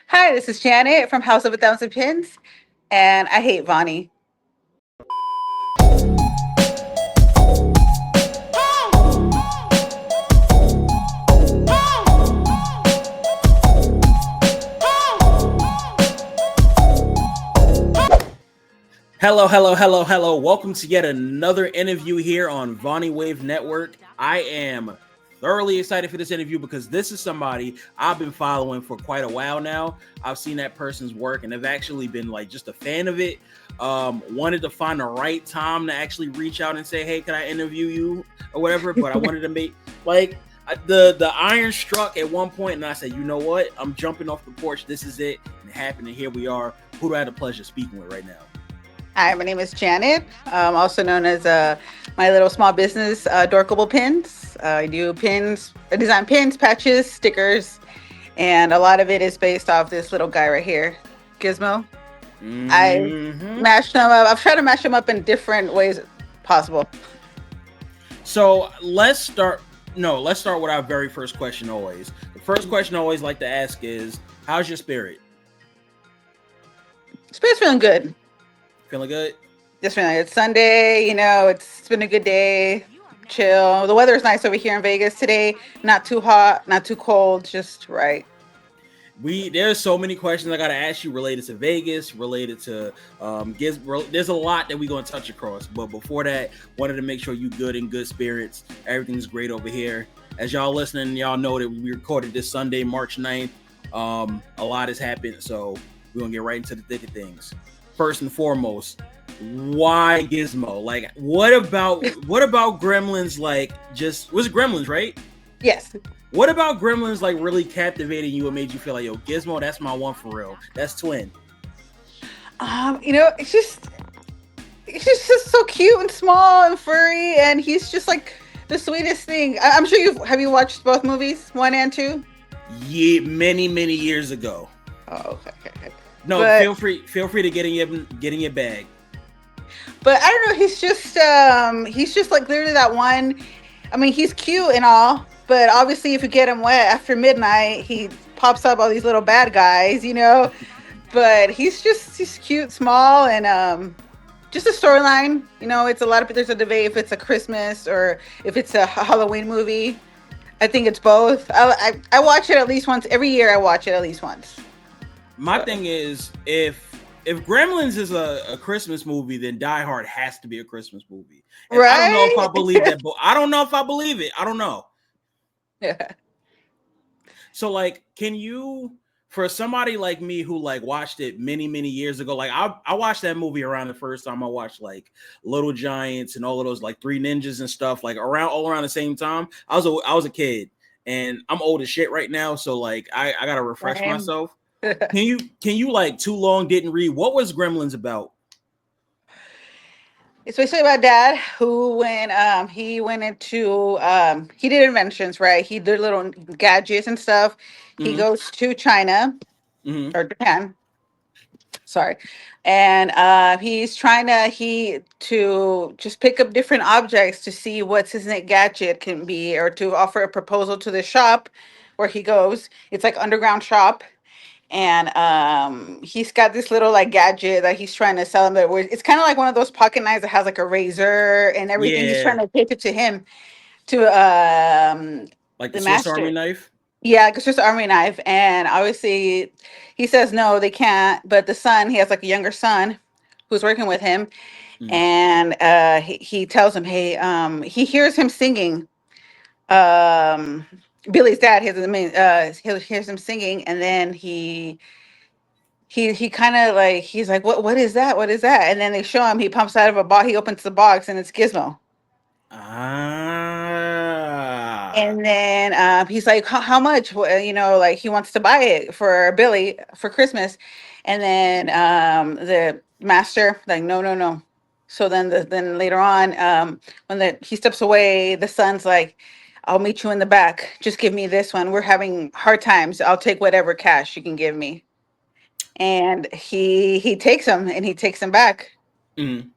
Hi, this is Janet from House of a Thousand Pins, and I hate Vonnie. Hello, hello, hello, hello. Welcome to yet another interview here on Vonnywave Network. I am thoroughly excited for this interview because this is somebody I've been following for quite a while now. I've seen that person's work and I've actually been like just a fan of it. Wanted to find the right time to actually reach out and say, hey, can I interview you or whatever? But I wanted to make like the iron struck at one point and I said, you know what? I'm jumping off the porch. This is it. And it happened. And here we are. Who do I have the pleasure of speaking with right now? Hi, my name is Janet, also known as my little small business, Adorkable Pins. I do pins, I design pins, patches, stickers, and a lot of it is based off this little guy right here, Gizmo. I mashed him up. I've tried to mash him up in different ways possible. So let's start. No, let's start with our very first question. Always, the first question I always like to ask is, "How's your spirit? Spirit's feeling good. Feeling good? Just feeling like it's Sunday. It's been a good day. Chill. The weather is nice over here in Vegas today. Not too hot, not too cold. Just right. There's so many questions I gotta ask you related to Vegas, related to there's a lot that we're gonna touch across. But before that, wanted to make sure you good in good spirits. Everything's great over here. As y'all listening, y'all know that we recorded this Sunday, March 9th. A lot has happened, so we're gonna get right into the thick of things. First and foremost, why Gizmo? Like, what about Gremlins? Like, just was it Gremlins, right? Yes. What about Gremlins like really captivating you and made you feel like, yo, Gizmo, that's my one for real. That's twin. It's just so cute and small and furry, and he's just like the sweetest thing. I'm sure you watched both movies, 1 and 2? Yeah, many years ago. Oh, okay. No, but, feel free to get in your bag. But I don't know, he's just like literally that one. I mean, he's cute and all, but obviously if you get him wet after midnight, he pops up all these little bad guys. But he's cute, small, and just a storyline. It's a lot of there's a debate if it's a Christmas or if it's a Halloween movie. I think it's both. I watch it at least once every year. I watch it at least once. My thing is, if Gremlins is a Christmas movie, then Die Hard has to be a Christmas movie. And right? I don't know if I believe that, but I don't know if I believe it. I don't know. Yeah. So, like, can you, for somebody like me who like watched it many years ago, like I watched that movie around the first time I watched like Little Giants and all of those like Three Ninjas and stuff, like all around the same time. I was a kid, and I'm old as shit right now, so like I gotta refresh myself. Can you like too long didn't read? What was Gremlins about? It's basically about dad who when he went into he did inventions, right? He did little gadgets and stuff. He goes to China or Japan. Sorry. And he's trying to just pick up different objects to see what his next gadget can be, or to offer a proposal to the shop where he goes. It's like underground shop, and he's got this little like gadget that he's trying to sell him, that it's kind of like one of those pocket knives that has like a razor and everything. He's trying to take it to him, to like the the Swiss Army master. knife. Yeah, it's just an army knife, and obviously he says no, they can't. But the son, he has like a younger son who's working with him, and he tells him, hey, he hears him singing. um Billy's dad he hears him singing, and then he kind of like, he's like, what is that? What is that? And then they show him, he pumps out of a box, he opens the box, and it's Gizmo. Ah. And then he's like, how much? Like he wants to buy it for Billy for Christmas. And then the master, like, no, no, no. So then later on, when he steps away, the son's like, I'll meet you in the back. Just give me this one. We're having hard times. I'll take whatever cash you can give me. And he takes him, and he takes him back. Mm.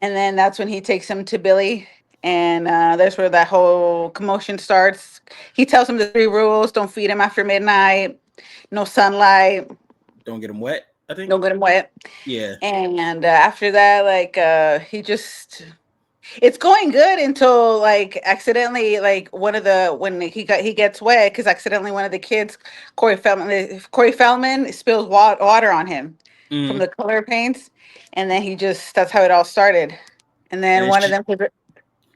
And then that's when he takes him to Billy. And that's where that whole commotion starts. He tells him the 3 rules: don't feed him after midnight. no sunlight, Don't get them wet, I think. don't get him wet. Yeah. And after that, like he just it's going good until like accidentally like one of the when he gets wet because accidentally one of the kids, Corey Feldman spills water on him from Mm. the color paints, and then he just that's how it all started. And then And one of them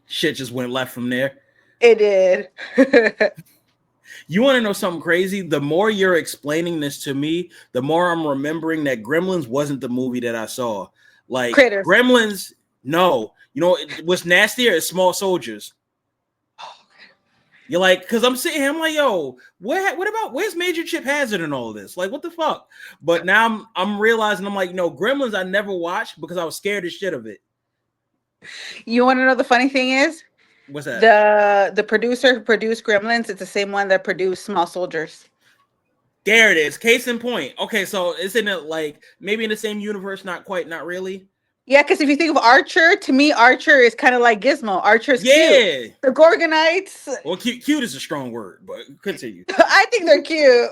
shit just went left from there. it did. You want to know something crazy? The more you're explaining this to me, the more I'm remembering that Gremlins wasn't the movie that I saw. Like Critters. Gremlins, no. You know what's nastier is Small Soldiers. You're like, because I'm sitting here, I'm like, yo, what about where's Major Chip Hazard and all of this? Like, what the fuck? But now I'm realizing I'm like, no, Gremlins I never watched because I was scared as shit of it. You want to know the funny thing is? What's that? The producer who produced Gremlins, it's the same one that produced Small Soldiers. There it is. Case in point. Okay, so isn't it like maybe in the same universe? Not quite, not really. Yeah, because if you think of Archer, to me, Archer is kind of like Gizmo. Archer's cute. The Gorgonites. Well, cute is a strong word, but continue. I think they're cute.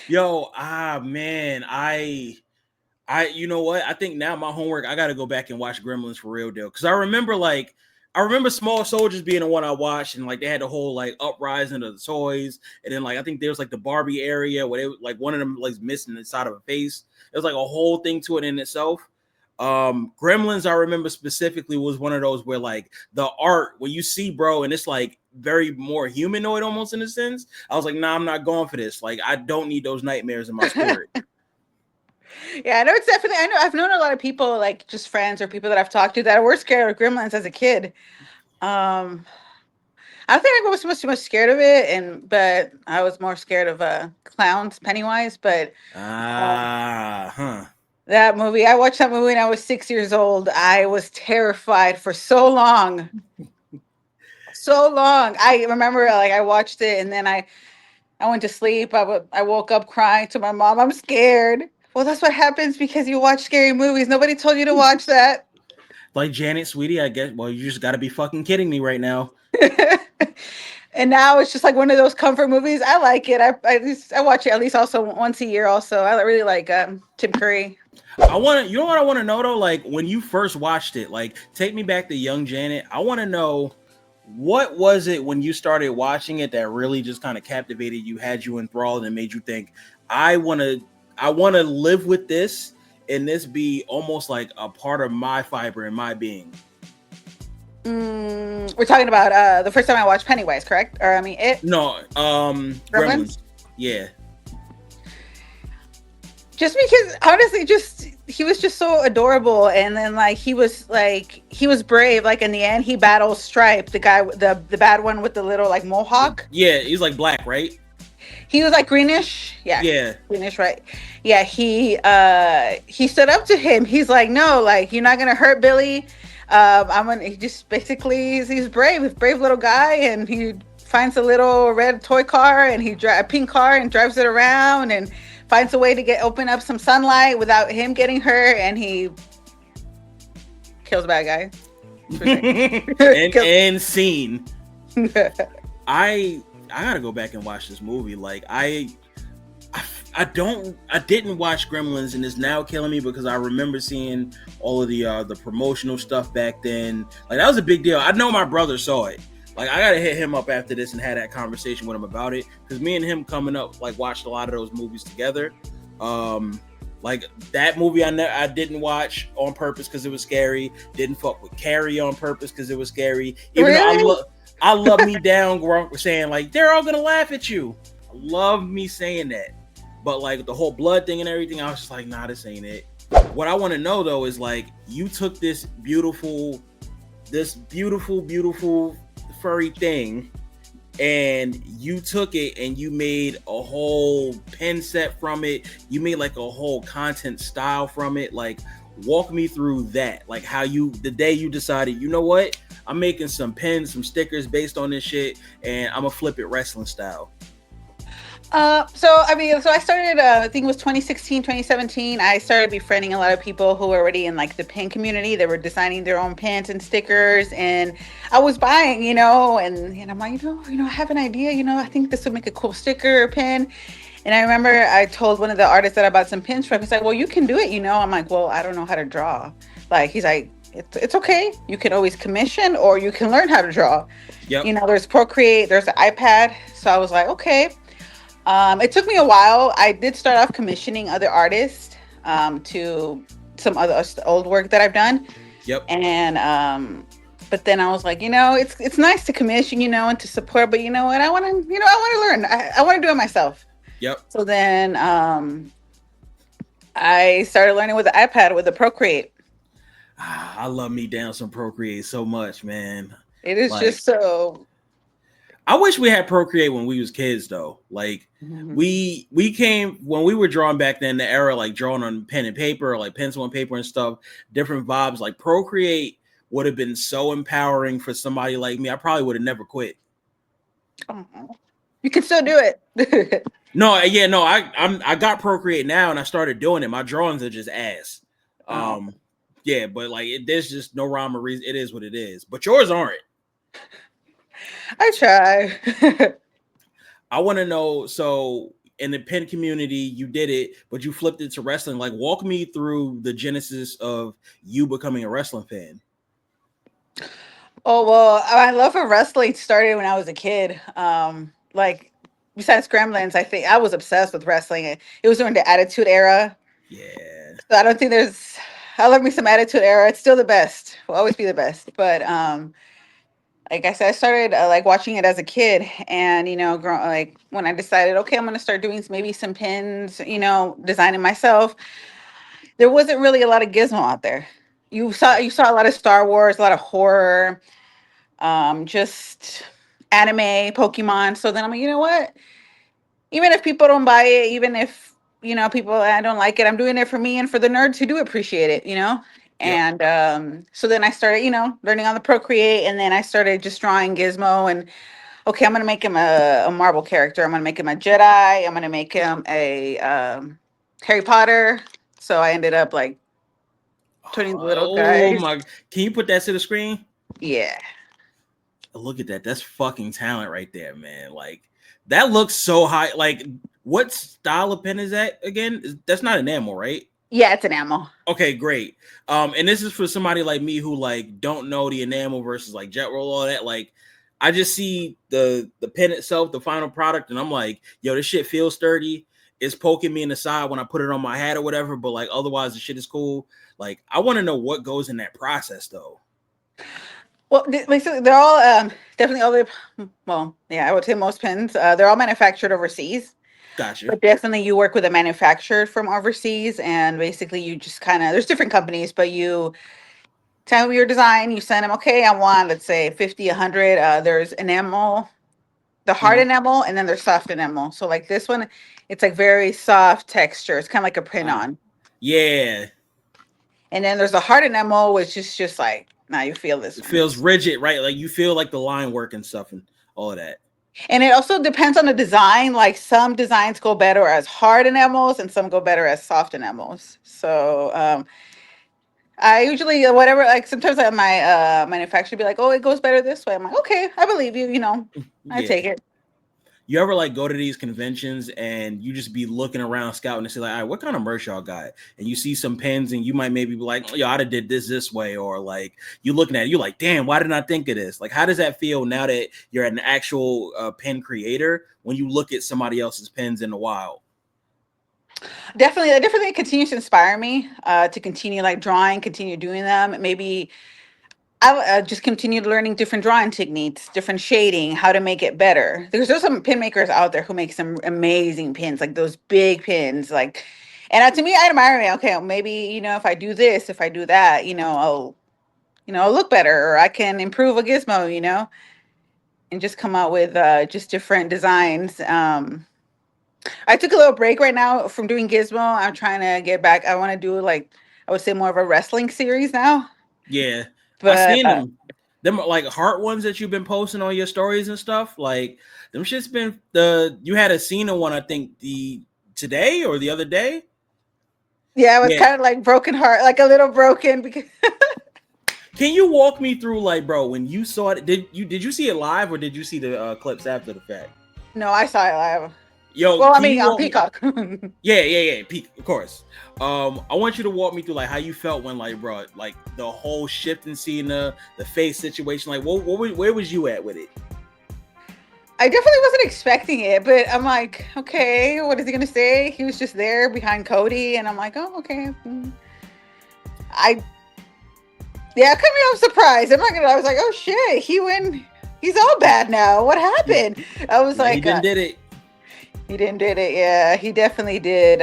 Yo, man, you know what? I think now my homework, I got to go back and watch Gremlins for real deal. Because I remember Small Soldiers being the one I watched, and like they had the whole like uprising of the toys, and then like I think there was like the Barbie area where they like one of them like missing the side of a face. It was like a whole thing to it in itself. Gremlins, I remember specifically, was one of those where like the art when you see bro, and it's like very more humanoid almost in a sense. I was like, nah, I'm not going for this. Like I don't need those nightmares in my spirit. Yeah, I know it's definitely. I know I've known a lot of people, like just friends or people that I've talked to, that were scared of Gremlins as a kid. I don't think I was supposed to be much scared of it, but I was more scared of clowns, Pennywise. But that movie, I watched that movie when I was 6 years old. I was terrified for so long, so long. I remember, like I watched it, and then I went to sleep. I woke up crying to my mom. I'm scared. Well, that's what happens because you watch scary movies. Nobody told you to watch that. Like Janet, sweetie, I guess. Well, you just got to be fucking kidding me right now. And now it's just like one of those comfort movies. I like it. I watch it at least also once a year. Also, I really like Tim Curry. You know what I want to know though? Like when you first watched it, like take me back to young Janet. I want to know what was it when you started watching it that really just kind of captivated you, had you enthralled, and made you think, I want to live with this and this be almost like a part of my fiber and my being. We're talking about the first time I watched Pennywise, correct? Or I mean it? No, Gremlins. Yeah. Just because honestly, he was just so adorable, and then like he was brave. Like in the end, he battles Stripe, the guy, the bad one with the little like mohawk. Yeah, he's like black, right? He was like greenish. Yeah. Greenish, right? Yeah, he stood up to him. He's like, no, like you're not gonna hurt Billy. He just basically he's brave, little guy, and he finds a little red toy car and a pink car and drives it around and finds a way to open up some sunlight without him getting hurt, and he kills a bad guy. and scene. I gotta go back and watch this movie. Like I didn't watch Gremlins, and it's now killing me because I remember seeing all of the promotional stuff back then. Like that was a big deal. I know my brother saw it. Like I gotta hit him up after this and have that conversation with him about it, because me and him coming up like watched a lot of those movies together. Like that movie I didn't watch on purpose because it was scary. Didn't fuck with Carrie on purpose because it was scary. Even though I love me down Grunk saying like they're all gonna laugh at you. I love me saying that. But like the whole blood thing and everything, I was just like, nah, this ain't it. What I want to know though is like you took this beautiful furry thing, and you took it and you made a whole pen set from it. You made like a whole content style from it. Like walk me through that. Like how the day you decided, you know what? I'm making some pens, some stickers based on this shit, and I'm gonna flip it wrestling style. So I started, I think it was 2016, 2017. I started befriending a lot of people who were already in like the pin community. They were designing their own pins and stickers, and I was buying, and I'm like, I have an idea, I think this would make a cool sticker or pin. And I remember I told one of the artists that I bought some pins from. He's like, "Well, you can do it." I'm like, "Well, I don't know how to draw." Like, he's like, "It's okay. You can always commission, or you can learn how to draw." Yep. There's Procreate, there's the iPad. So I was like, okay. It took me a while. I did start off commissioning other artists to some other old work that I've done, Yep. and but then I was like, it's nice to commission, and to support, but you know what? I want to learn. I want to do it myself. Yep. So then I started learning with the iPad with the Procreate. I love me down some Procreate so much, man. It is Like, just so. I wish we had Procreate when we was kids though. Like Mhm. we came when we were drawing back then, the era like drawing on pen and paper or like pencil and paper and stuff, different vibes. Like Procreate would have been so empowering for somebody like me. I probably would have never quit. Oh, you can still do it. No, yeah, no, I got Procreate now and I started doing it. My drawings are just ass. Oh, Yeah, but like there's just no rhyme or reason. It is what it is. But yours aren't. I try. I want to know. So in the pen community, you did it, but you flipped it to wrestling. Like, walk me through the genesis of you becoming a wrestling fan. Oh, well, my love for wrestling started when I was a kid. Like, besides Gremlins, I think I was obsessed with wrestling. It was during the Attitude Era. Yeah. So I don't think I love me some Attitude Era. It's still the best. Will always be the best. But like I said, I started like watching it as a kid, and like when I decided, okay, I'm gonna start doing maybe some pins, designing myself. There wasn't really a lot of gizmo out there. Yep. You saw a lot of Star Wars, a lot of horror, just anime, Pokemon. So then I'm like, you know what? Even if people don't buy it, even if people I don't like it, I'm doing it for me and for the nerds who do appreciate it. Yep. And so then I started, learning on the Procreate, and then I started just drawing Gizmo. And okay, I'm gonna make him a Marvel character. I'm gonna make him a Jedi. I'm gonna make him a Harry Potter. So I ended up like turning the little Oh guys. my! Can you put that to the screen? Yeah. Look at that. That's fucking talent right there, man. Like that looks so high. Like, what style of pen is that again? That's not enamel, right? Yeah, it's an ammo. Okay, great. And this is for somebody like me who like don't know the enamel versus like jet roll, all that. Like, I just see the pen itself, the final product, and I'm like, yo, this shit feels sturdy. It's poking me in the side when I put it on my hat or whatever, but like otherwise the shit is cool. Like, I want to know what goes in that process though. Well, so they're all definitely all the well, yeah, I would say most pins. They're all manufactured overseas, Gotcha. but definitely you work with a manufacturer from overseas, and basically you just kind of there's different companies, but you tell them your design, you send them. Okay, I want, let's say, 50, 100. There's enamel, the hard Mhm. enamel, and then there's soft enamel. So like this one, it's like very soft texture. It's kind of like a print Uh, on. yeah, And then there's a hard enamel, which is just like now you feel this it one. feels rigid, right? Like you feel like the line work and stuff and all of that. And it also depends on the design. Like some designs go better as hard enamels, and some go better as soft enamels. So I usually whatever, like sometimes my manufacturer be like, "Oh, it goes better this way." I'm like, "Okay, I believe you." I Yeah. take it. You ever like go to these conventions and you just be looking around scouting and say like, all right, what kind of merch y'all got? And you see some pens and you might maybe be like, yo, I'd have did this way, or like you looking at it, you're like, damn, why didn't I think of this? Like, how does that feel now that you're an actual pen creator when you look at somebody else's pens in the wild? Definitely, that definitely continues to inspire me to continue like drawing, continue doing them. Maybe I just continued learning different drawing techniques, different shading, how to make it better. There's some pin makers out there who make some amazing pins, like those big pins, like. And to me, I admire me. Okay, well, maybe if I do this, if I do that, I'll look better, or I can improve a gizmo, and just come out with just different designs. I took a little break right now from doing gizmo. I'm trying to get back. I want to do like I would say more of a wrestling series now, Yeah, I but seen them. them like heart ones that you've been posting on your stories and stuff. Like them shit's been you had a Cena one, I think today or the other day. Yeah, it was Yeah. kind of like broken heart, like a little broken because Can you walk me through, like, bro, when you saw it? Did you see it live or did you see the clips after the fact? no, I saw it live. Yo, Well, I can mean you on walk me? Peacock. Yeah, Peak, of course. I want you to walk me through like how you felt when, like, bro, like the whole shift in Cena, the face situation. Like, where was you at with it? I definitely wasn't expecting it, but I'm like, okay, what is he gonna say? He was just there behind Cody, and I'm like, oh, okay. I Yeah, it caught me off surprise. I'm not gonna. I was like, oh shit, he went. He's all bad now. What happened? I was No, he like, didn't did it. he didn't did it. Yeah, he definitely did.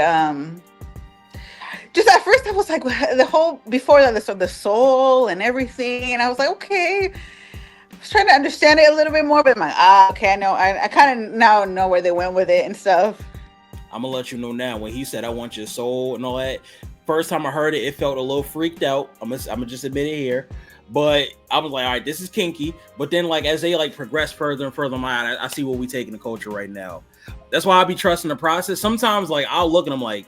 Just at first, I was like, the whole before that, the soul and everything, and I was like, okay. I was trying to understand it a little bit more, but I'm like, okay, I know. I kind of now know where they went with it and stuff. I'm gonna let you know now. When he said, "I want your soul" and all that, first time I heard it, it felt a little freaked out. I'm gonna just admit it here, but I was like, all right, this is kinky. But then, like, as they like progress further and further, I see what we take in the culture right now. That's why I be trusting the process. Sometimes, like, I'll look and I'm like,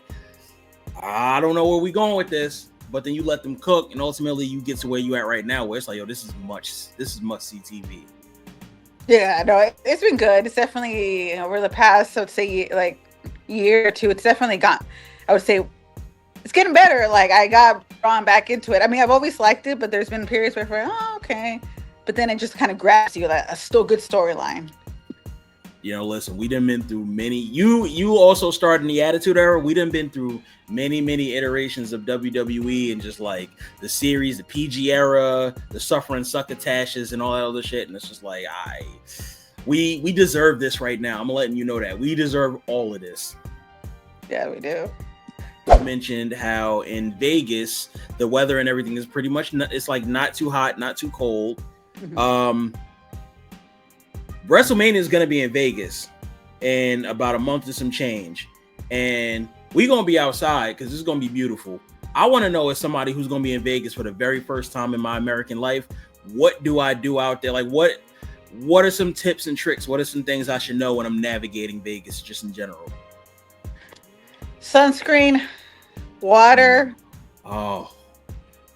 I don't know where we going with this. But then you let them cook, and ultimately you get to where you at right now, where it's like, yo, this is must see TV. Yeah, no, it's been good. It's definitely over the past, I would say, like year or two. It's definitely gone. I would say it's getting better. Like I got drawn back into it. I mean, I've always liked it, but there's been periods where, oh, okay, but then it just kind of grabs you. Like a still good storyline. You know, listen, we done been through many. You also started in the Attitude Era. We done been through many iterations of WWE and just like the series, the PG era, the suffering succotashes, and all that other shit. And it's just like, we deserve this right now. I'm letting you know that we deserve all of this. Yeah, we do. You mentioned how in Vegas the weather and everything is pretty much it's like not too hot, not too cold. Mm-hmm. WrestleMania is going to be in Vegas in about a month and some change. And we're going to be outside because it's going to be beautiful. I want to know, as somebody who's going to be in Vegas for the very first time in my American life, what do I do out there? Like, what are some tips and tricks? What are some things I should know when I'm navigating Vegas just in general? Sunscreen, water. Oh.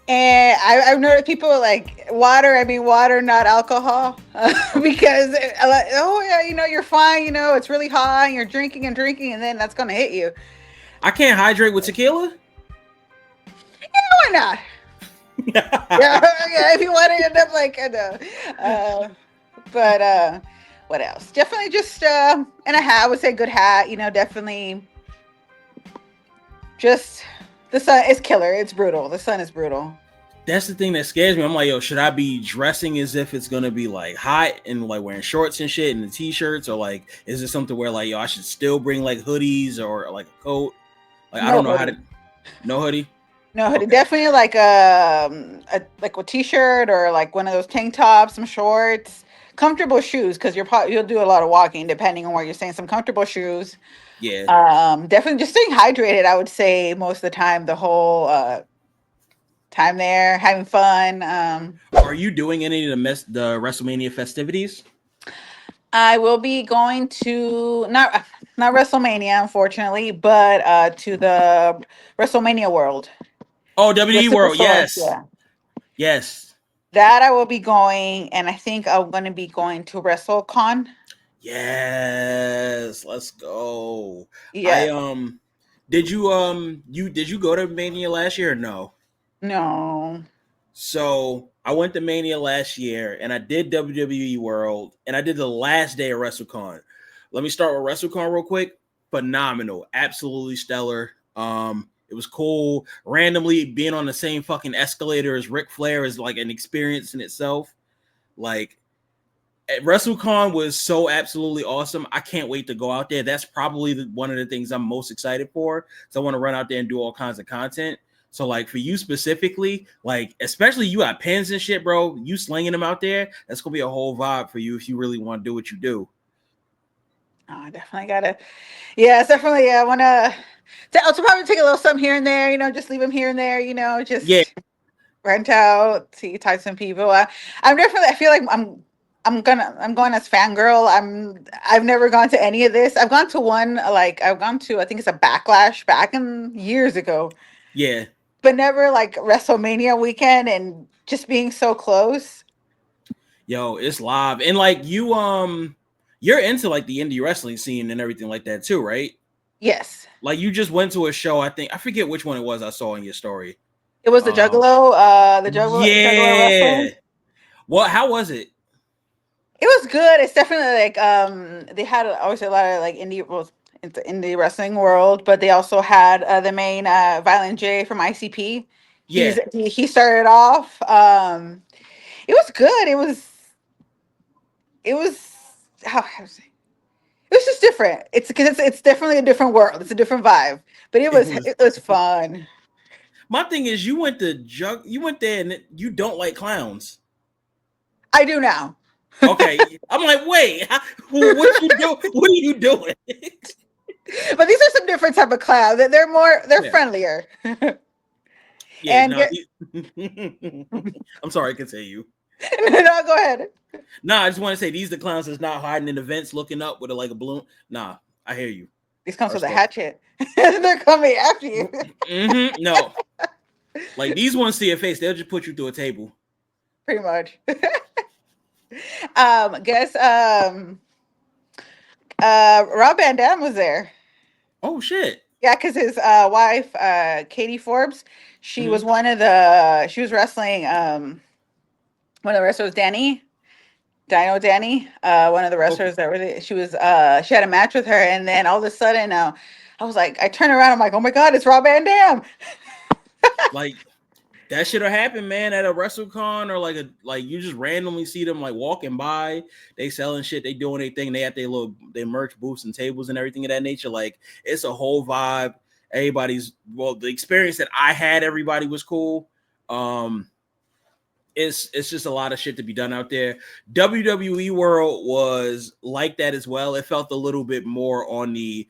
And I've noticed people like water. I mean, water, not alcohol, because oh yeah, you're fine. It's really hot. And you're drinking and drinking, and then that's gonna hit you. I can't hydrate with tequila. Yeah, why not? yeah, if you want to end up like but what else? Definitely just and a hat. I would say good hat. Definitely. Just the sun is killer. It's brutal. The sun is brutal. That's the thing that scares me. I'm like, yo, should I be dressing as if it's gonna be like hot and like wearing shorts and shit and the t-shirts, or like is it something where like, yo, I should still bring like hoodies or like a coat? Like, I don't know how to. No hoodie. No hoodie. Okay. Definitely like a t-shirt or like one of those tank tops, some shorts, comfortable shoes because you'll do a lot of walking depending on where you're staying. Some comfortable shoes. Yeah. Definitely just staying hydrated. I would say most of the time, the whole time there, having fun. Are you doing any of the WrestleMania festivities? I will be going to not WrestleMania, unfortunately, but to the WrestleMania World. Oh, WWE World, yes. Yeah. Yes. That I will be going, and I think I'm going to be going to WrestleCon. Yes, let's go. Yeah. Did you go to Mania last year or no? No. So I went to Mania last year and I did WWE World and I did the last day of WrestleCon. Let me start with WrestleCon real quick. Phenomenal, absolutely stellar. It was cool. Randomly being on the same fucking escalator as Ric Flair is like an experience in itself. Like, WrestleCon was so absolutely awesome. I can't wait to go out there. That's probably one of the things I'm most excited for. So I want to run out there and do all kinds of content. So like for you specifically, like especially you got pins and shit, bro. You slinging them out there. That's gonna be a whole vibe for you if you really want to do what you do. Oh, I definitely gotta. Yeah, it's definitely. I want to. Also, probably take a little something here and there. Just leave them here and there. Just. Yeah. rent out, see, talk to some people. I'm definitely. I feel like I'm going as fangirl. I've never gone to any of this. I've gone to one, like I've gone to, I think it's a Backlash back in years ago, Yeah. but never like WrestleMania weekend and just being so close. Yo, it's live. And like you're into like the indie wrestling scene and everything like that too, right? Yes, Like you just went to a show, I forget which one it was I saw in your story. it was the Um Juggalo, Juggalo yeah. wrestling. Well, how was it? It was good. It's definitely like they had obviously a lot of like indie, well, into indie wrestling world, but they also had the main Violent J from ICP. Yeah. He started off. It was good. It was how to say, it was just different. It's because it's definitely a different world. It's a different vibe. But It was it was fun. my thing is you went there and you don't like clowns. I do now. Okay. I'm like, wait, what you do? What are you doing? But these are some different type of clowns. They're Yeah. friendlier. Yeah, And no. get, I'm sorry, continue. no, go ahead. Nah, I just want to say these the clowns that's not hiding in the vents looking up with like a balloon. Nah, I hear you. This comes with a Respect. hatchet. They're coming after you. No. Like these ones see your face, they'll just put you through a table. Pretty much. Guess Rob Van Dam was there. Oh shit. Yeah, because his wife, Katie Forbes, Mm-hmm. she was wrestling one of the wrestlers, Dino Danny, one of the Okay. wrestlers that really she had a match with her, and then all of a sudden I was like, I turn around, I'm like, oh my god, it's Rob Van Dam. Like that should have happened, man, at a WrestleCon or like you just randomly see them like walking by, they selling shit, they doing their thing, they have their merch booths and tables and everything of that nature. Like it's a whole vibe. Everybody's the experience that I had, everybody was cool. Um, it's just a lot of shit to be done out there. WWE World was like that as well. It felt a little bit more on the,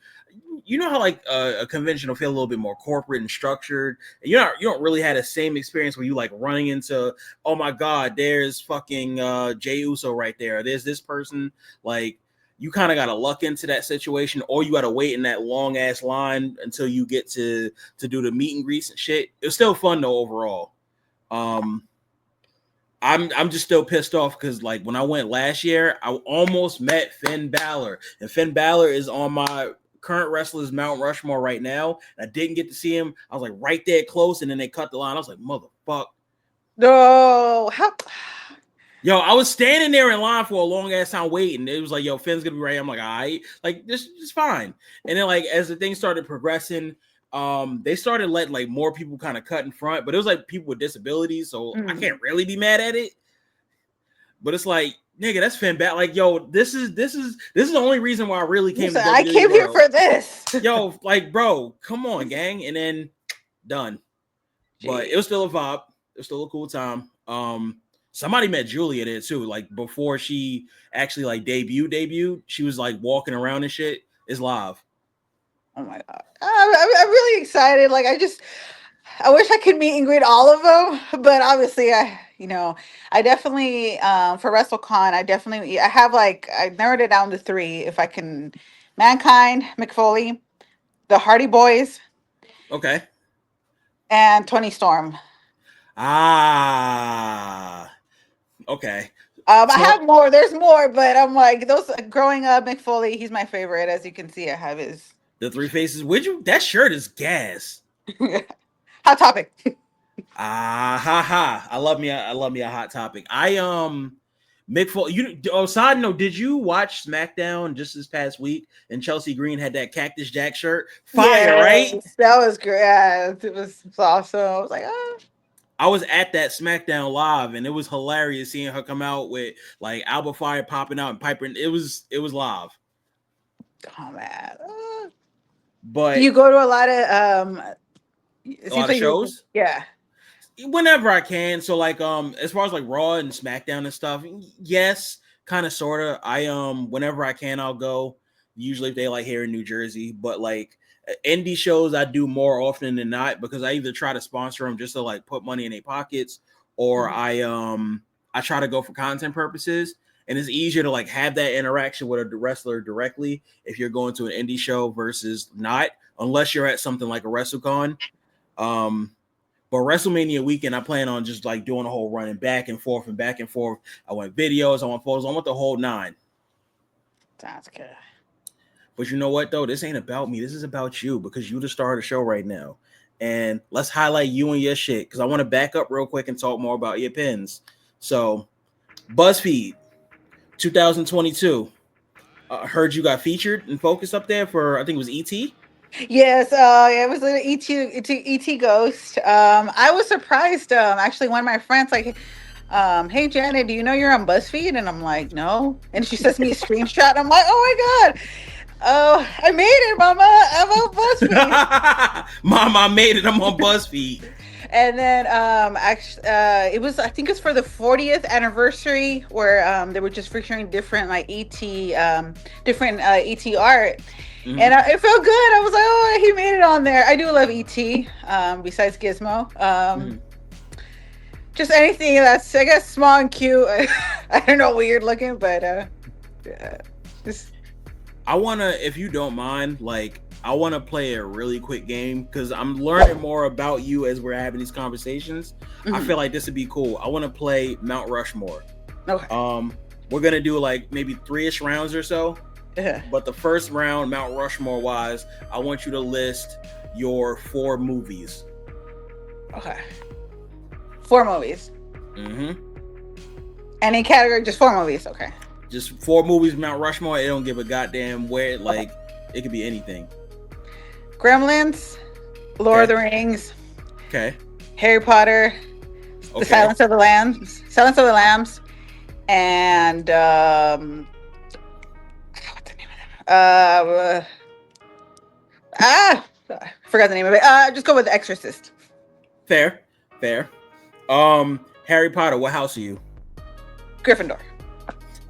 you know how like a convention will feel a little bit more corporate and structured. You don't really have the same experience where you like running into, oh my god, there's fucking Jey Uso right there. There's this person. Like you kind of got to luck into that situation, or you got to wait in that long ass line until you get to do the meet and greets and shit. It was still fun though overall. Um, I'm just still pissed off because like when I went last year, I almost met Finn Balor, and Finn Balor is on my current wrestlers Mount Rushmore right now. And I didn't get to see him. I was like right there close, and then they cut the line. I was like, motherfuck. No, how? Yo, I was standing there in line for a long ass time waiting. It was like, yo, Finn's gonna be right. I'm like, all right, like this is fine. And then like as the thing started progressing, they started letting like more people kind of cut in front, but it was like people with disabilities, so I can't really be mad at it. But it's like, nigga, that's Finn Balor. Like, yo, this is the only reason why I really came to I WWE came here World. for this. Yo, like, bro, come on, gang, and then done. But it was still a vibe. It was still a cool time. Somebody met Julia there too. Like before she actually like debuted, she was like walking around and shit. It's live. Oh my god, I'm really excited. Like I wish I could meet and greet all of them, but obviously I definitely for WrestleCon I have like I narrowed it down to three if I can: Mankind, McFoley, the Hardy Boys, Okay. and Tony Storm. Ah. Okay. I So have more. There's more, but I'm like those growing up. McFoley, he's my favorite. As you can see, I have his the three faces. Would you? That shirt is gas. hot topic. Ah ha ha! I love me a hot topic. Mick Foley. Side note, did you watch SmackDown just this past week? And Chelsea Green had that Cactus Jack shirt. Fire, right? Yes, that was great. Yeah, it was awesome. I was like, oh. I was at that SmackDown live, and it was hilarious seeing her come out with like Alba Fire popping out and Piper. It was live. Oh man. Do But you go to a lot of it a seems lot of like shows. yeah. Whenever I can. So like as far as like Raw and SmackDown and stuff, yes, kind of sorta. I whenever I can I'll go. Usually if they like here in New Jersey, but like Indie shows I do more often than not because I either try to sponsor them just to like put money in their pockets, or I try to go for content purposes. And it's easier to like have that interaction with a wrestler directly if you're going to an indie show versus not, unless you're at something like a WrestleCon. But WrestleMania weekend, I plan on just like doing a whole running back and forth and back and forth. I want videos, I want photos, I want the whole nine. Sounds good. But you know what though? This ain't about me. This is about you because you the star of the show right now. And let's highlight you and your shit because I want to back up real quick and talk more about your pins. So, BuzzFeed 2022. Heard you got featured and focused up there for I think it was ET. Yes, it was an ET Ghost. I was surprised. Actually, one of my friends like, "Hey Janet, do you know you're on BuzzFeed?" And I'm like, "No." And she sends me a screenshot. And I'm like, "Oh my god! Oh, I made it, Mama! I'm on BuzzFeed." Mama, I made it. I'm on BuzzFeed. And then actually it was, I think it's for the 40th anniversary where they were just featuring different like different ET art. And it felt good. I was like, oh, he made it on there. I do love ET, besides Gizmo. Just anything that's, I guess, small and cute. I don't know, weird looking, but just. I wanna, if you don't mind, like I want to play a really quick game because I'm learning more about you as we're having these conversations. I feel like this would be cool. I want to play Mount Rushmore. Okay. We're gonna do like maybe 3-ish rounds or so. But the first round, Mount Rushmore wise, I want you to list your 4 movies. Okay. 4 movies. Any category, just 4 movies. Okay. Just 4 movies, Mount Rushmore. It don't give a goddamn where. Like it could be anything. Gremlins, Lord of the Rings. Okay. Harry Potter. The Silence of the Lambs. And what's the name of them? I forgot the name of it. Just go with The Exorcist. Fair. Harry Potter, what house are you? Gryffindor.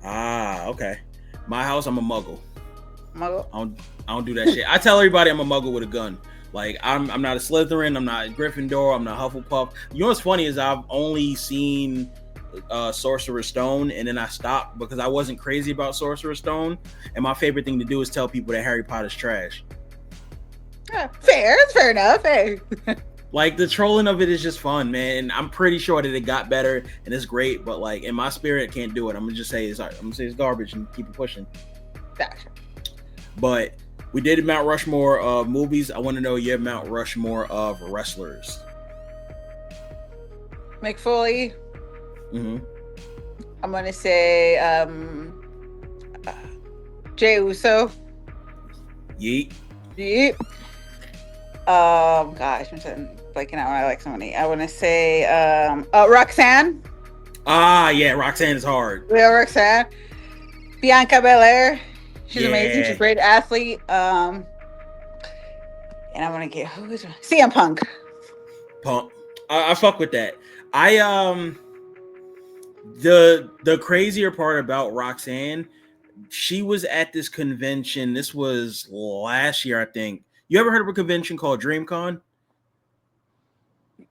Ah, okay. My house, I'm a Muggle. Muggle? I don't do that shit. I tell everybody I'm a Muggle with a gun. Like I'm not a Slytherin, I'm not a Gryffindor, I'm not Hufflepuff. You know what's funny is I've only seen Sorcerer's Stone, and then I stopped because I wasn't crazy about Sorcerer's Stone. And my favorite thing to do is tell people that Harry Potter's trash. Fair, it's fair enough. Hey. Like the trolling of it is just fun, man. And I'm pretty sure that it got better and it's great, but like in my spirit, I can't do it. I'm gonna just say it's garbage and keep it pushing. Gotcha. But we did Mount Rushmore of movies. I want to know your Mount Rushmore of wrestlers. Mick Foley. I'm gonna say Jey Uso. Yeet. Gosh, I'm blanking out. I like somebody. I want to say Roxanne. Ah, yeah, Roxanne is hard. Yeah, Roxanne. Bianca Belair. She's amazing. She's a great athlete. And I want to get CM Punk. I fuck with that. The crazier part about Roxanne, she was at this convention. This was last year, I think. You ever heard of a convention called DreamCon?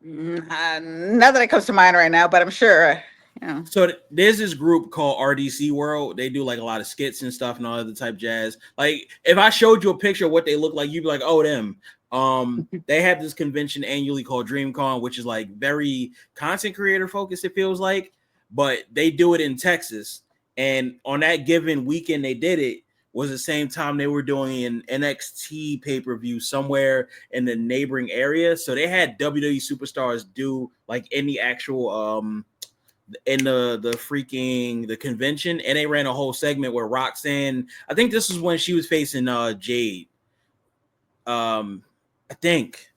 Not that it comes to mind right now, but I'm sure. Yeah. So there's this group called RDC World. They do like a lot of skits and stuff and all other type jazz. Like if I showed you a picture of what they look like, you'd be like, oh, them. They have this convention annually called DreamCon, which is like very content creator focused, it feels like, but they do it in Texas. And on that given weekend they did it was the same time they were doing an NXT pay-per-view somewhere in the neighboring area. So they had WWE superstars do like in the actual in the convention, and they ran a whole segment where Roxanne, I think this is when she was facing Jade. I think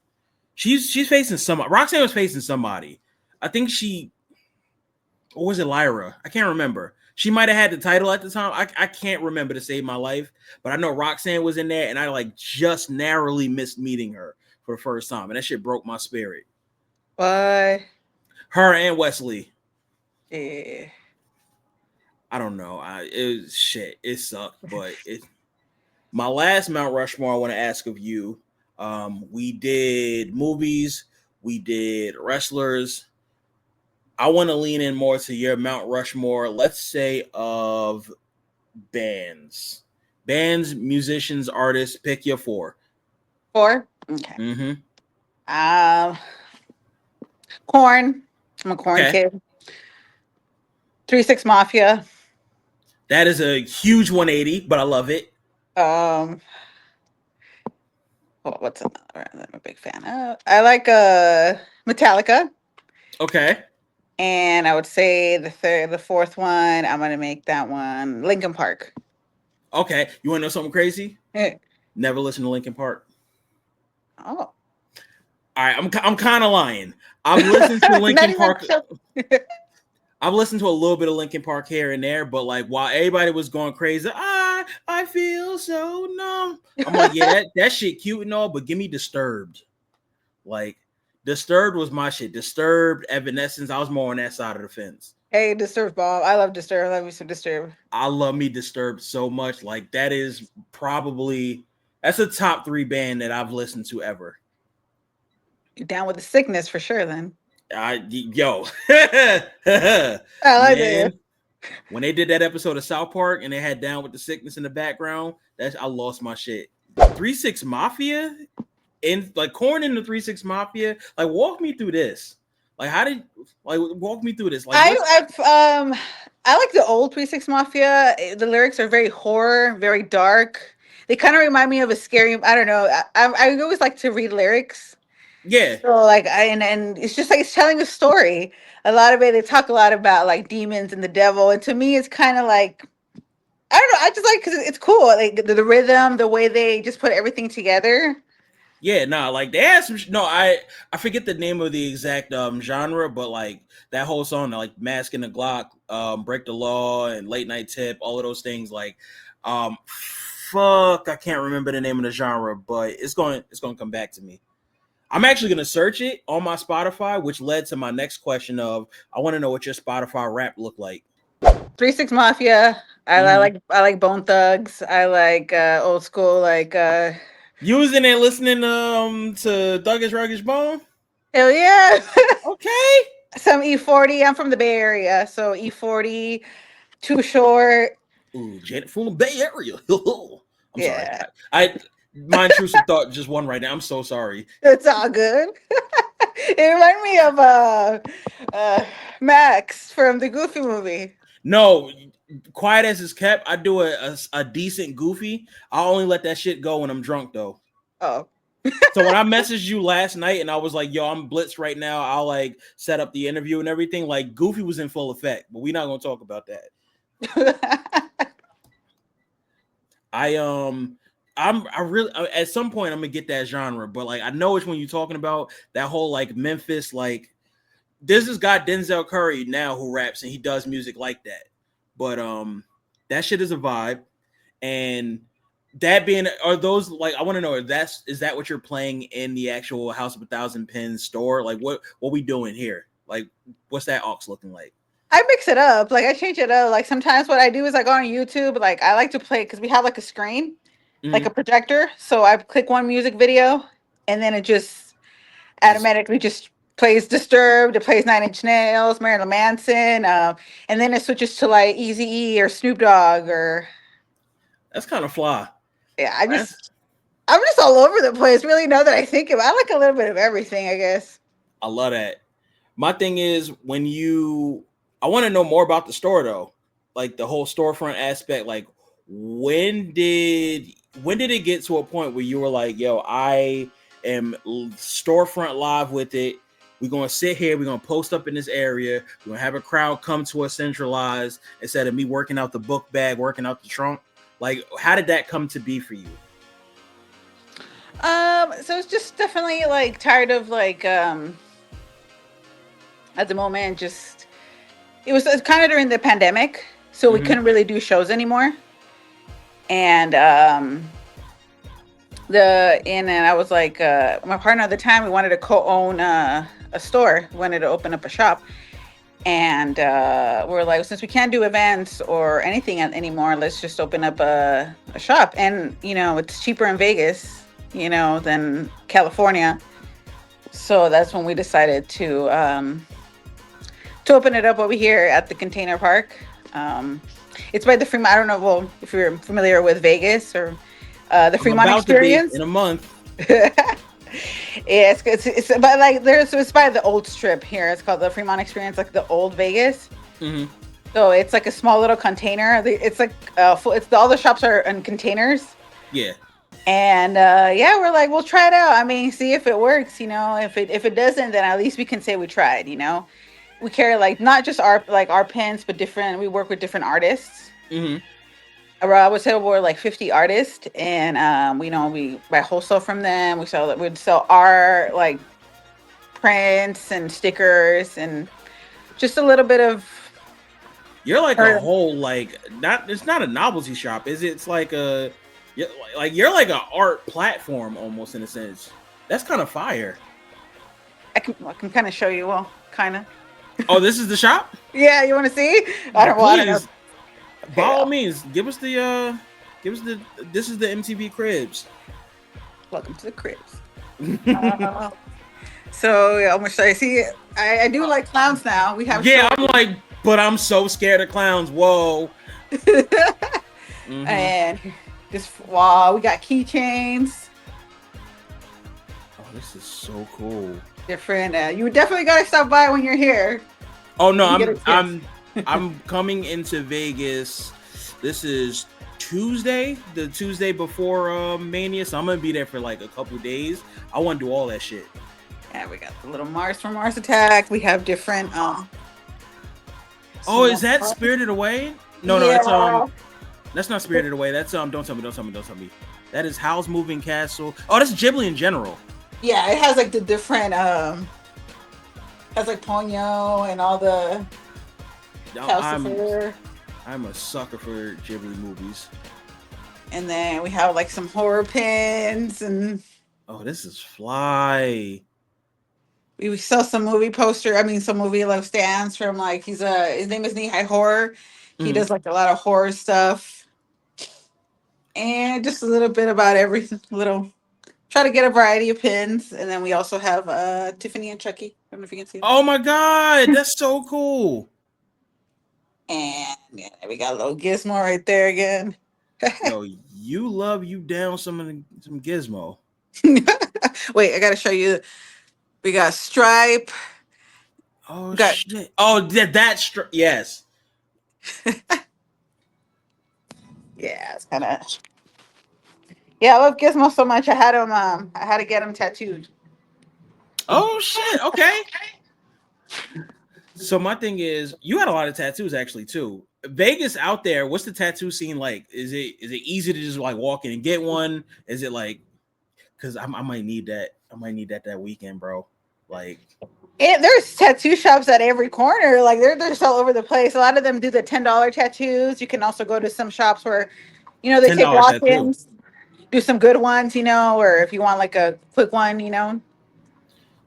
she's facing somebody. Roxanne was facing somebody. I think or was it Lyra? I can't remember. She might have had the title at the time. I can't remember to save my life, but I know Roxanne was in there, and I like just narrowly missed meeting her for the first time, and that shit broke my spirit. Why? Her and Wesley. Yeah. I don't know. It sucked, but my last Mount Rushmore I want to ask of you. We did movies, we did wrestlers. I want to lean in more to your Mount Rushmore, let's say, of bands. Bands, musicians, artists, pick your four. Four? Okay. Mm-hmm. Corn. I'm a corn Okay. kid. 3 6 Mafia. That is a huge 180, but I love it. What's another that I'm a big fan of? I like Metallica. Okay. And I would say the fourth one, I'm gonna make that one Linkin Park. Okay. You want to know something crazy? Eh. Never listen to Linkin Park. Oh. All right, I'm kind of lying. I've listened to Linkin Park. I've listened to a little bit of Linkin Park here and there, but like while everybody was going crazy, I feel so numb. I'm like, yeah, that shit cute and all, but give me Disturbed. Like Disturbed was my shit. Disturbed, Evanescence. I was more on that side of the fence. Hey, Disturbed Bomb. I love Disturbed. I love me some Disturbed. I love me Disturbed so much. Like that's a top 3 band that I've listened to ever. You're down with the sickness for sure, then. Yo, I like it. When they did that episode of South Park and they had Down with the Sickness in the background, I lost my shit. 3 6 Mafia and like Korn in the 3 6 Mafia. Like, walk me through this. Like, walk me through this? Like, I like the old 3 6 Mafia. The lyrics are very horror, very dark. They kind of remind me of a scary. I don't know. I always like to read lyrics. Yeah. So like and it's just like it's telling a story. A lot of it, they talk a lot about like demons and the devil, and to me, it's kind of like I don't know. I just like because it's cool, like the rhythm, the way they just put everything together. Yeah, like they had some. I forget the name of the exact genre, but like that whole song, like Mask and the Glock, Break the Law, and Late Night Tip, all of those things. Like, fuck, I can't remember the name of the genre, but it's going to come back to me. I'm actually going to search it on my Spotify, which led to my next question of I want to know what your Spotify rap look like. 3 6 Mafia. I like Bone Thugs. I like old school like You was in there listening to Thuggish Ruggish Bone? hell yeah. Okay. Some E40. I'm from the Bay Area, so E40, Too Short. Ooh, Janet from the Bay Area. I'm sorry. I my intrusive thought just won right now. I'm so sorry. It's all good. It reminded me of Max from the Goofy movie. No, Quiet as It's Kept. I do a decent Goofy. I only let that shit go when I'm drunk though. Oh. So when I messaged you last night and I was like, yo, I'm blitzed right now. I'll like set up the interview and everything. Like Goofy was in full effect, but we're not gonna talk about that. I really at some point I'm gonna get that genre, but like I know it's when you're talking about that whole like Memphis, like there's this guy Denzel Curry now who raps and he does music like that. But that shit is a vibe. And that being, are those like I want to know is that what you're playing in the actual House of a Thousand Pins store? Like what we doing here? Like what's that aux looking like? I mix it up. Like I change it up. Like sometimes what I do is I go on YouTube. Like I like to play because we have like a screen, like a projector. So I click one music video, and then it just automatically just plays Disturbed. It plays 9 Inch Nails, Marilyn Manson, and then it switches to like Eazy-E or Snoop Dogg or. That's kind of fly. Yeah, I'm just all over the place. Really, now that I think of it, I like a little bit of everything. I guess. I love that. My thing is I want to know more about the store though, like the whole storefront aspect. Like, when did it get to a point where you were like, "Yo, I am storefront live with it. We're gonna sit here. We're gonna post up in this area. We're gonna have a crowd come to us centralized instead of me working out the book bag, working out the trunk." Like, how did that come to be for you? So it's just definitely like tired of like at the moment just it was kind of during the pandemic, so we couldn't really do shows anymore. And I was like my partner at the time, we wanted to co-own a store, we wanted to open up a shop. And we're like, since we can't do events or anything anymore, let's just open up a shop. And, you know, it's cheaper in Vegas than California. So that's when we decided to open it up over here at the container park. It's by the Fremont. I don't know, well, if you're familiar with Vegas or the I'm Fremont about to be in Experience. a month. It's by like it's by the old strip here. It's called the Fremont Experience, like the old Vegas. Mm-hmm. So it's like a small little container. It's like all the shops are in containers. Yeah. And yeah, we're like, we'll try it out. I mean, see if it works. If it doesn't, then at least we can say we tried. We carry like not just our pins, but different. We work with different artists. Mm-hmm. I would say we're like 50 artists, and we buy wholesale from them. We'd sell art, like prints and stickers, and just a little bit of. You're like a whole not. It's not a novelty shop, is it? It's like you're like an art platform almost in a sense. That's kind of fire. I can kind of show you. Well, kind of. Oh, this is the shop. Yeah, you want to see? I don't know. By all means, give us the. This is the MTV Cribs. Welcome to the Cribs. So yeah, I'm gonna show you. See, I do like clowns now. We have. Yeah, I'm like, but I'm so scared of clowns. Whoa. Mm-hmm. And wow, we got keychains. Oh, this is so cool. Different. You definitely gotta stop by when you're here. Oh no, I'm coming into Vegas. This is Tuesday, the Tuesday before Mania, so I'm gonna be there for like a couple days. I want to do all that shit. Yeah, we got the little Mars from Mars Attack. We have different. Oh, is that Spirited Away? No, yeah. That's not Spirited Away. That's Don't tell me. That is Howl's Moving Castle. Oh, that's Ghibli in general. Yeah, it has like the different. Has like Ponyo and all the. I'm a sucker for Ghibli movies. And then we have like some horror pins and. Oh, this is fly. We sell some movie some movie like stands from like his name is Nihai Horror. He does like a lot of horror stuff. And just a little bit about everything. Try to get a variety of pins. And then we also have Tiffany and Chucky. I don't know if you can see them. Oh my god, that's so cool. And yeah, we got a little Gizmo right there again. Yo, you down some Gizmo. Wait, I gotta show you. We got Stripe. Oh shit! Oh, that Stripe. Yes. Yeah, it's kind of. Yeah, I love Gizmo so much. I had him. I had to get him tattooed. Oh shit! Okay. So my thing is, you had a lot of tattoos actually too. Vegas out there, what's the tattoo scene like? Is it easy to just like walk in and get one? Is it like? Because I might need that. I might need that weekend, bro. Like, there's tattoo shops at every corner. Like they're just all over the place. A lot of them do the $10 tattoos. You can also go to some shops where, they take walk-ins, do some good ones, or if you want like a quick one,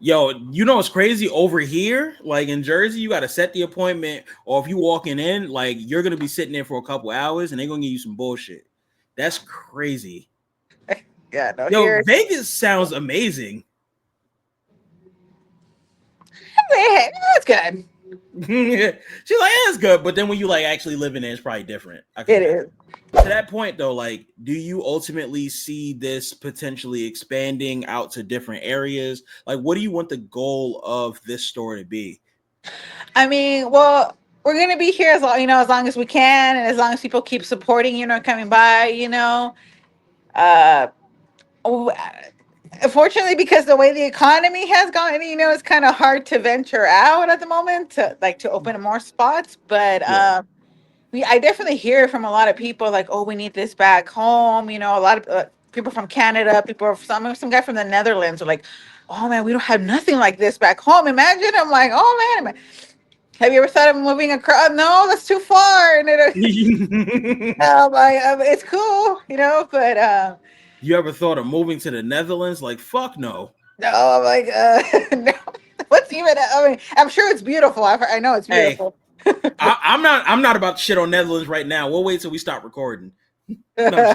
Yo, what's crazy over here? Like in Jersey, you got to set the appointment, or if you walking in, like you're gonna be sitting there for a couple hours, and they're gonna give you some bullshit. That's crazy. Yeah, no. Yo, Vegas sounds amazing. It's good. She's like, it's good, but then when you like actually live in there, it's probably different. It is. To that point though, like, do you ultimately see this potentially expanding out to different areas? Like, what do you want the goal of this store to be? I mean, well, we're gonna be here as long as we can, and as long as people keep supporting, coming by, Unfortunately, because the way the economy has gone, it's kind of hard to venture out at the moment to open more spots. But I definitely hear from a lot of people like, oh, we need this back home. A lot of people from Canada, some guy from the Netherlands are like, oh man, we don't have nothing like this back home. Imagine. I'm like, oh man, have you ever thought of moving across? No, that's too far. And it's cool, but. You ever thought of moving to the Netherlands? Like, fuck no. No, I'm like, no. What's even? I mean, I'm sure it's beautiful. I know it's beautiful. Hey, I'm not about to shit on Netherlands right now. We'll wait till we stop recording. No,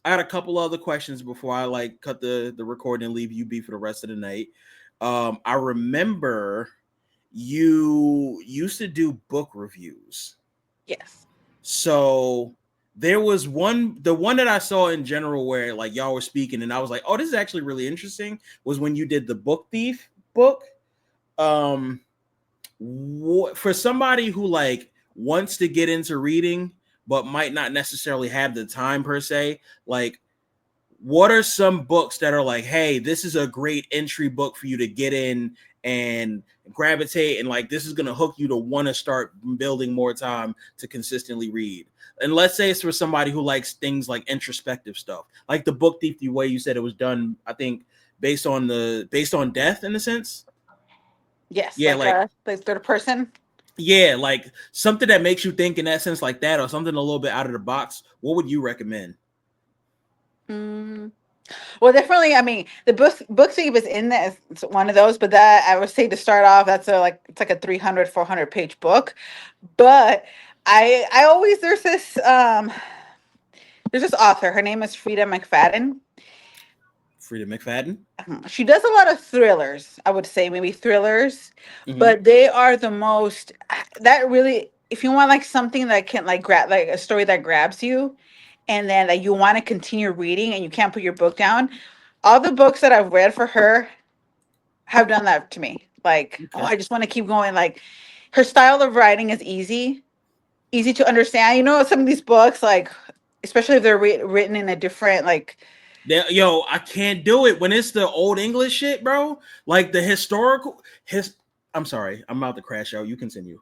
I had a couple other questions before I like cut the recording and leave you be for the rest of the night. I remember you used to do book reviews. Yes. So there was the one that I saw in general where like y'all were speaking and I was like, oh, this is actually really interesting, was when you did the Book Thief book. For somebody who like wants to get into reading but might not necessarily have the time per se, like what are some books that are like, hey, this is a great entry book for you to get in and gravitate, and like this is going to hook you to want to start building more time to consistently read? And let's say it's for somebody who likes things like introspective stuff, like the Book Thief, the way you said it was done, I think based on death in a sense. Yes, Yeah, like the third person. yeah, like something that makes you think in that sense, like that, or something a little bit out of the box. What would you recommend? Mm. Well, definitely. I mean, the book Thief is in there. It's one of those, but that I would say to start off, that's it's like a 300, 400 page book. But I always there's this author. Her name is Frida McFadden. Frida McFadden. She does a lot of thrillers. I would say maybe thrillers, Mm-hmm. but they are the most that really. If you want like something that can like grab like a story that grabs you, and then like you want to continue reading and you can't put your book down, all the books that I've read for her have done that to me. Like, oh, Okay. I just want to keep going. Like, her style of writing is easy to understand. You know, some of these books, like, especially if they're written in a different, like, Yo, I can't do it when it's the old English shit, bro. Like the historical I'm sorry, I'm about to crash out. You continue.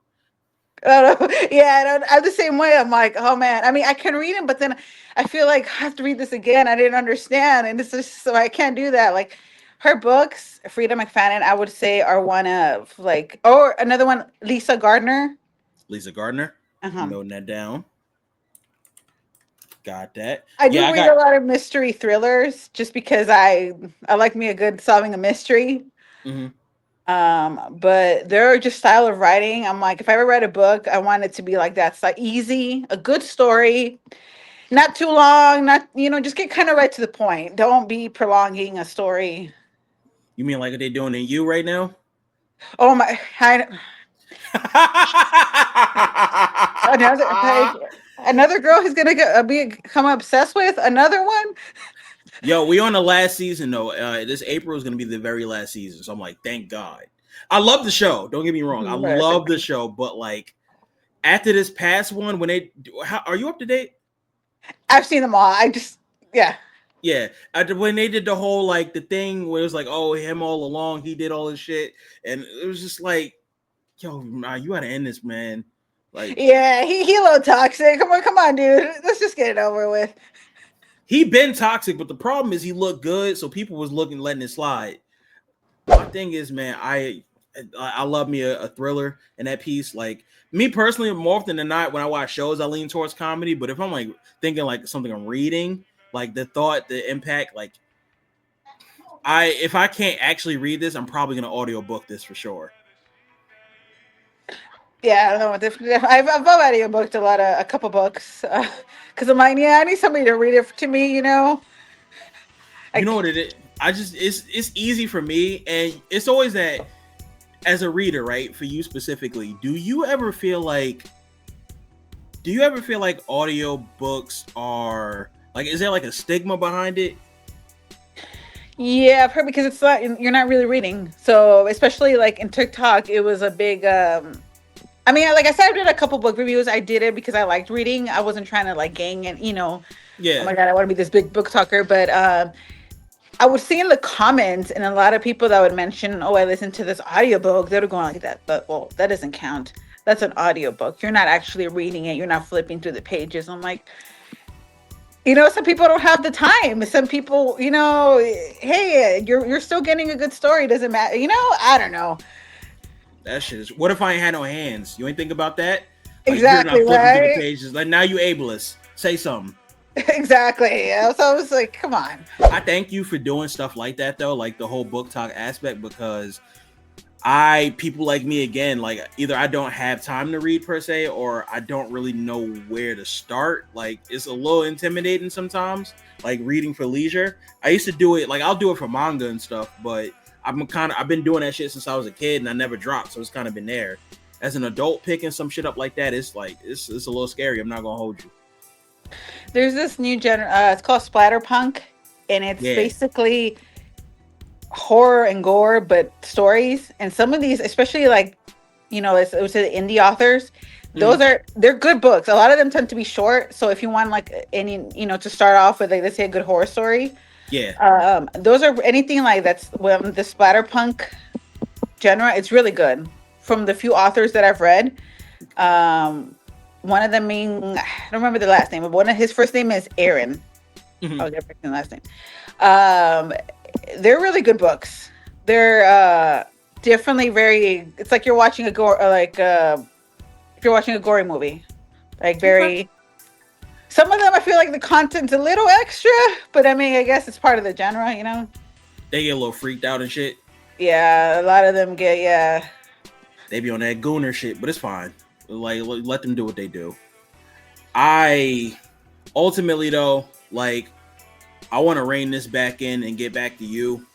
I don't know. Yeah, I'm the same way. I'm like, oh man. I mean, I can read them, but then I feel like I have to read this again. I didn't understand, and it's just so I can't do that. Like, her books, Frida McFadden, I would say are one of like, or another one, Lisa Gardner. Lisa Gardner. Uh-huh. Noting that down. Got that. I Yeah, do I read a got. lot of mystery thrillers just because I like me a good solving a mystery. Mm-hmm. But their just style of writing, I'm like, if I ever read a book, I want it to be like that. It's like easy, a good story, not too long, not just get kind of right to the point. Don't be prolonging a story. You mean like what they doing in you right now? Oh my, another like another girl who's gonna become obsessed with another one. Yo, we on the last season though. This April is gonna be the very last season, so I'm like, thank God. I love the show. Don't get me wrong. I love the show, but like after this past one, when are you up to date? I've seen them all. Yeah. Yeah, when they did the whole like the thing where it was like, oh, him all along, he did all this shit, and it was just like, yo, nah, you gotta end this, man. Like, Yeah, he a little toxic. Come on, dude. Let's just get it over with. he been toxic, but the problem is he looked good, so people was letting it slide. My thing is, man, I love me a thriller in that piece. Like me personally, more often than not, when I watch shows, I lean towards comedy. But if I'm like thinking like something I'm reading, like the thought, the impact, like if I can't actually read this, I'm probably gonna audiobook this for sure. Yeah, I don't know. I've already booked a couple books because I'm like, yeah, I need somebody to read it to me. You know Like, what it is? I just it's easy for me, and it's always that as a reader, right? For you specifically, do you ever feel like audio books are like, is there like a stigma behind it? yeah, probably because it's not you're not really reading. So especially like in TikTok, it was a big. I mean, like I said, I did a couple book reviews. I did it because I liked reading. I wasn't trying to like gang and oh Yeah. my god, I want to be this big book talker. But I would see in the comments, and a lot of people that would mention, "Oh, I listened to this audiobook." They were going like that, but well, that doesn't count. That's an audiobook. You're not actually reading it. You're not flipping through the pages. I'm like, some people don't have the time. Some people, hey, you're still getting a good story. Doesn't matter. I don't know. That shit is. What if I ain't had no hands? You ain't think about that? Like you're not Exactly, flipping through the right? pages. Like now you ableist. Say something. Exactly. Yeah. So I was like, come on. I thank you for doing stuff like that though, like the whole book talk aspect, because People like me again, like either I don't have time to read per se, or I don't really know where to start. Like it's a little intimidating sometimes, like reading for leisure. I used to do it, like I'll do it for manga and stuff, but I've been doing that shit since I was a kid and I never dropped, so it's kind of been there. As an adult, picking some shit up like that, it's like it's a little scary. I'm not gonna hold you. There's this new genre. It's called splatterpunk, and it's Yeah. basically horror and gore, but stories. And some of these, especially like, it was the indie authors. Mm, They're good books. A lot of them tend to be short. So if you want like any, to start off with, like, let's say a good horror story, yeah. those are anything like that's the splatterpunk genre. It's really good. From the few authors that I've read, um, one of them being, I don't remember the last name, but one of his first name is Aaron. Mm-hmm. I'll get back to the last name. Um, they're really good books. They're definitely very. It's like you're watching a gore, if you're watching a gory movie, like Okay. very. Some of them I feel like the content's a little extra, but I mean I guess it's part of the genre. They get a little freaked out and shit. Yeah, a lot of them get, yeah. They be on that gooner shit, but it's fine. Like let them do what they do. I ultimately though, like I want to rein this back in and get back to you.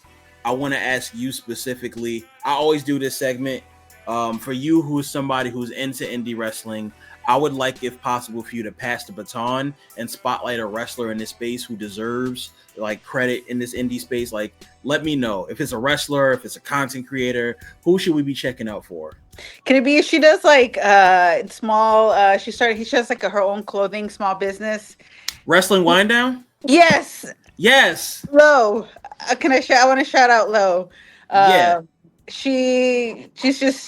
I want to ask you specifically. I always do this segment. For you, who's somebody who's into indie wrestling, I would like, if possible, for you to pass the baton and spotlight a wrestler in this space who deserves like credit in this indie space. Like, let me know if it's a wrestler, if it's a content creator, who should we be checking out for? Can it be she does like small she has like her own clothing small business. Wrestling Wind Down? Yes. Yes. Lo. I want to shout out Lo. Yeah. Uh, she's just,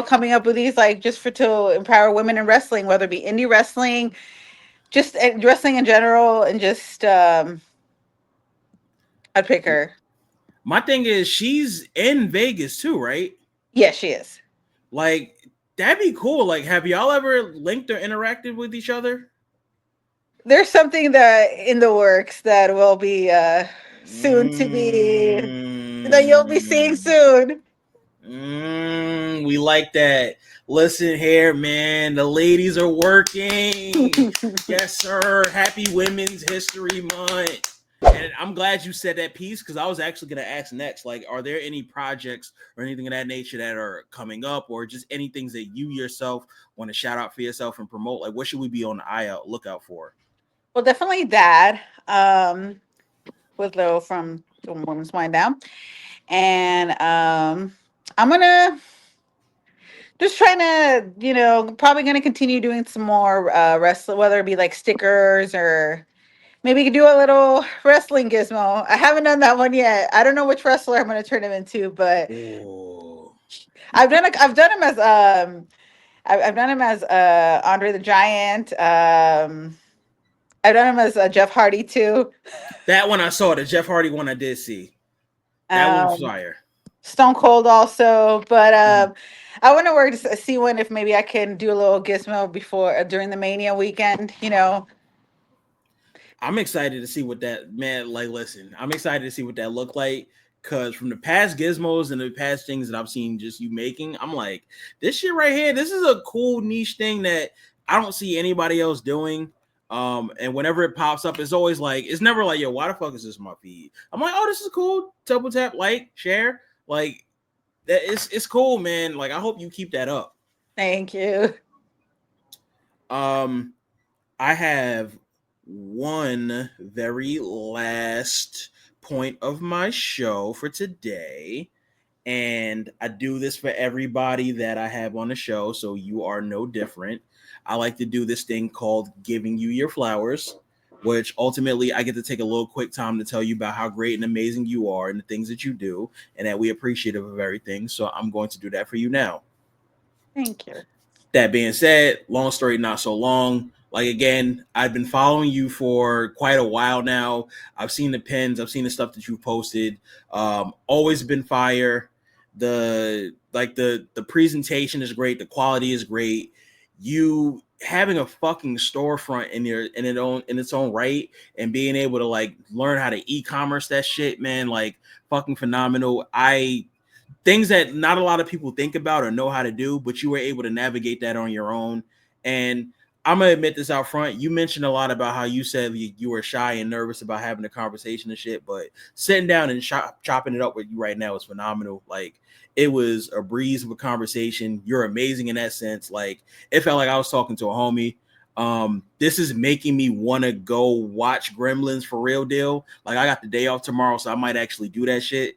coming up with these like just for to empower women in wrestling, whether it be indie wrestling, just wrestling in general, and just I'd pick her. My thing is, she's in Vegas too, right? Yes, she is. Like, that'd be cool. Like, have y'all ever linked or interacted with each other? There's something that in the works that will be soon to be that you'll be seeing Mm, soon. we like that. Listen here, man. The ladies are working. Yes, sir. Happy Women's History Month. And I'm glad you said that piece because I was actually going to ask next. Like, are there any projects or anything of that nature that are coming up, or just any things that you yourself want to shout out for yourself and promote? Like, what should we be on the lookout for? Well, definitely that. With Lo from the Women's Wind Down. And I'm gonna just trying to, probably gonna continue doing some more wrestling, whether it be like stickers or maybe you could do a little wrestling gizmo. I haven't done that one yet. I don't know which wrestler I'm gonna turn him into, but Oh, I've done him as I've done him as Andre the Giant. I've done him as Jeff Hardy too. that one I saw. The Jeff Hardy one I did see. That one was Um, fire. Stone Cold also, but Mhm. I want to work to see when if maybe I can do a little gizmo before during the Mania weekend. I'm excited to see what that man like. Listen, I'm excited to see what that look like because from the past gizmos and the past things that I've seen just you making, I'm like, this shit right here. This is a cool niche thing that I don't see anybody else doing. And whenever it pops up, it's always like it's never like, yo, why the fuck is this my feed? I'm like, oh, this is cool. Double tap, like, share, like that. It's cool, man. Like I hope you keep that up. Thank you. Um, I have one very last point of my show for today. And I do this for everybody that I have on the show, so you are no different. I like to do this thing called giving you your flowers, which ultimately I get to take a little quick time to tell you about how great and amazing you are and the things that you do, and that we appreciate of everything. So I'm going to do that for you now. Thank you. That being said, long story not so long. Like again, I've been following you for quite a while now. I've seen the pins, I've seen the stuff that you've posted. Always been fire. The presentation is great. The quality is great. You having a fucking storefront in its own right and being able to like learn how to e-commerce that shit, man, like fucking phenomenal. I things that not a lot of people think about or know how to do, but you were able to navigate that on your own. And I'm gonna admit this out front. You mentioned a lot about how you said you were shy and nervous about having a conversation and shit, but sitting down and chopping it up with you right now is phenomenal. Like, it was a breeze of a conversation. You're amazing in that sense. Like, it felt like I was talking to a homie. This is making me want to go watch Gremlins for real deal. Like, I got the day off tomorrow, so I might actually do that shit.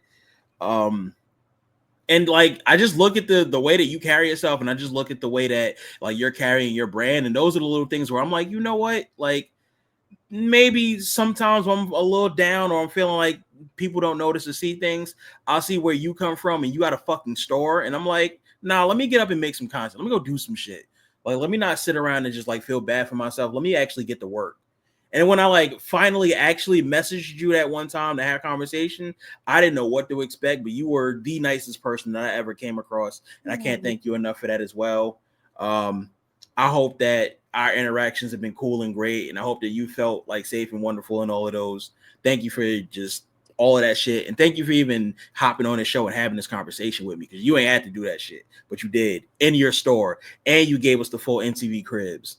And like, I just look at the way that you carry yourself, and I just look at the way that like you're carrying your brand, and those are the little things where I'm like, you know what, like maybe sometimes when I'm a little down or I'm feeling like people don't notice or see things, I'll see where you come from, and you got a fucking store, and I'm like, nah, let me get up and make some content. Let me go do some shit. Like, let me not sit around and just like feel bad for myself. Let me actually get to work. And when I like finally actually messaged you that one time to have a conversation, I didn't know what to expect, but you were the nicest person that I ever came across. And I can't thank you enough for that as well. I hope that our interactions have been cool and great. And I hope that you felt like safe and wonderful in all of those. Thank you for just all of that shit. And thank you for even hopping on the show and having this conversation with me, because you ain't had to do that shit, but you did in your store. And you gave us the full NTV cribs.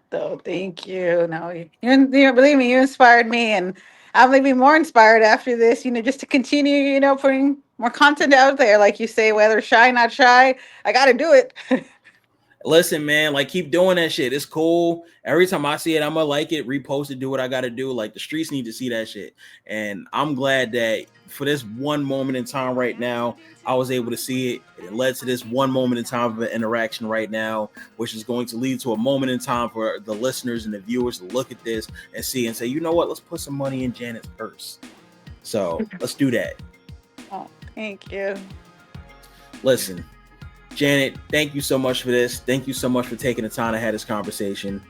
So thank you. No, you believe me, you inspired me, and I'm gonna be more inspired after this. Just to continue, putting more content out there, like you say, whether shy, not shy, I got to do it. Listen, man, like, keep doing that shit. It's cool. Every time I see it, I'm gonna like it, repost it, do what I gotta do. Like, the streets need to see that shit. And I'm glad that for this one moment in time right now, I was able to see it. It led to this one moment in time of an interaction right now, which is going to lead to a moment in time for the listeners and the viewers to look at this and see and say, you know what, let's put some money in Janet's purse. So let's do that. Oh, thank you. Listen, Janet, thank you so much for this. Thank you so much for taking the time to have this conversation.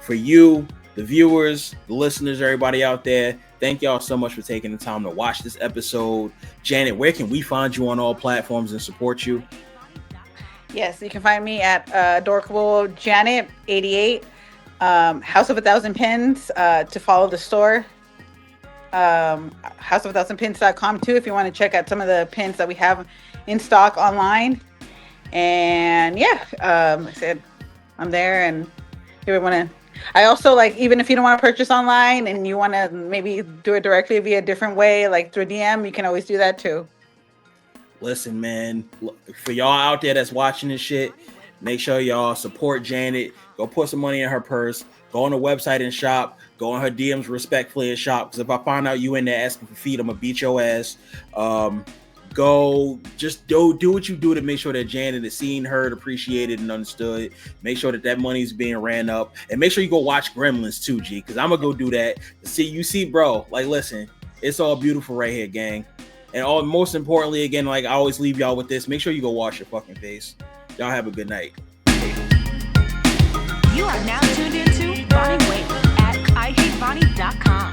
For you, the viewers, the listeners, everybody out there, thank y'all so much for taking the time to watch this episode. Janet, where can we find you on all platforms and support you? Yes, you can find me at Adorkable Janet 88, House of 1,000 Pins to follow the store. Houseof1000pins.com too if you want to check out some of the pins that we have in stock online. And yeah, I said I'm there, and if you want to, I also, like, even if you don't want to purchase online and you want to maybe do it directly via a different way, like through DM, you can always do that too. Listen, man, for y'all out there that's watching this shit, make sure y'all support Janet. Go put some money in her purse. Go on the website and shop. Go on her DMs respectfully and shop. Because if I find out you in there asking for feet, I'm gonna beat your ass. Go, just do what you do to make sure that Janet is seen, heard, appreciated, and understood. Make sure that money's being ran up, and make sure you go watch Gremlins too, G. Because I'm gonna go do that. See, bro. Like, listen, it's all beautiful right here, gang. And most importantly, again, like I always leave y'all with this: make sure you go wash your fucking face. Y'all have a good night. You are now tuned into Vonnywave at IHateVonny.com.